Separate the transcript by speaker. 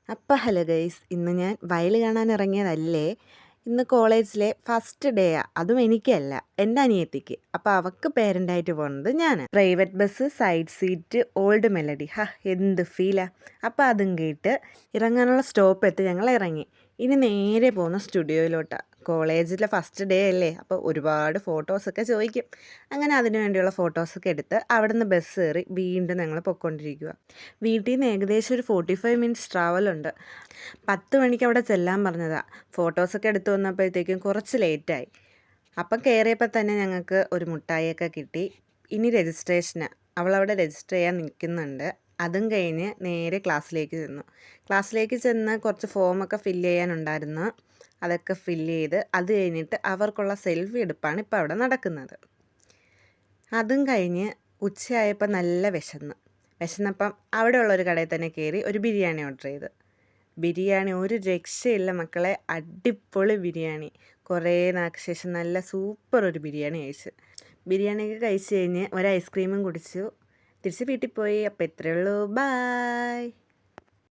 Speaker 1: Hello guys, ഇന്ന് ഞാൻ വയൽ കാണാൻ ഇറങ്ങിയതല്ലേ. ഇന്ന് കോളേജിലെ ഫസ്റ്റ് ഡേയാ. അതും എനിക്കല്ല, എൻ്റെ അനിയത്തിക്ക്. അപ്പോൾ അവൾക്ക് പേരൻ്റായിട്ട് പോകുന്നത് ഞാൻ. Private bus, side seat, old melody. എന്ത് ഫീലാ. അപ്പോൾ അതും കേട്ട് ഇറങ്ങാനുള്ള സ്റ്റോപ്പ് എത്തി ഞങ്ങൾ ഇറങ്ങി. ഇനി നേരെ പോകുന്ന സ്റ്റുഡിയോയിലോട്ടാണ്. കോളേജിലെ ഫസ്റ്റ് ഡേ അല്ലേ, അപ്പോൾ ഒരുപാട് ഫോട്ടോസൊക്കെ ചോദിക്കും. അങ്ങനെ അതിനു വേണ്ടിയുള്ള ഫോട്ടോസൊക്കെ എടുത്ത് അവിടെ നിന്ന് ബസ് കയറി വീണ്ടും ഞങ്ങൾ പൊയ്ക്കൊണ്ടിരിക്കുക. വീട്ടിൽ നിന്ന് ഏകദേശം ഒരു 45 മിനിറ്റ്സ് ട്രാവലുണ്ട്. 10 മണിക്ക് അവിടെ ചെല്ലാൻ പറഞ്ഞതാണ്. ഫോട്ടോസൊക്കെ എടുത്ത് വന്നപ്പോഴത്തേക്കും കുറച്ച് ലേറ്റായി. അപ്പം കയറിയപ്പോൾ തന്നെ ഞങ്ങൾക്ക് ഒരു മുട്ടായിയൊക്കെ കിട്ടി. ഇനി രജിസ്ട്രേഷന് അവളവിടെ രജിസ്റ്റർ ചെയ്യാൻ നിൽക്കുന്നുണ്ട്. അതും കഴിഞ്ഞ് നേരെ ക്ലാസ്സിലേക്ക് ചെന്ന് കുറച്ച് ഫോമൊക്കെ ഫില്ല് ചെയ്യാനുണ്ടായിരുന്നു. അതൊക്കെ ഫില്ല് ചെയ്ത് അത് കഴിഞ്ഞിട്ട് അവർക്കുള്ള സെൽഫി എടുപ്പാണ് ഇപ്പോൾ അവിടെ നടക്കുന്നത്. അതും കഴിഞ്ഞ് ഉച്ചയായപ്പോൾ നല്ല വിശന്നപ്പം അവിടെയുള്ളൊരു കടയിൽ തന്നെ കയറി ഒരു ബിരിയാണി ഓർഡർ ചെയ്ത്. ബിരിയാണി ഒരു രക്ഷയില്ല മക്കളെ, അടിപൊളി ബിരിയാണി. കുറേ നാൾക്ക് ശേഷം നല്ല സൂപ്പർ ഒരു ബിരിയാണി കഴിച്ചു. ബിരിയാണിയൊക്കെ കഴിച്ച് കഴിഞ്ഞ് ഒരു ഐസ്ക്രീമും കുടിച്ചു. തിരിച്ച് വീട്ടിൽ പോയി. അപ്പോൾ ഇത്രയേ ഉള്ളൂ. ബായ്.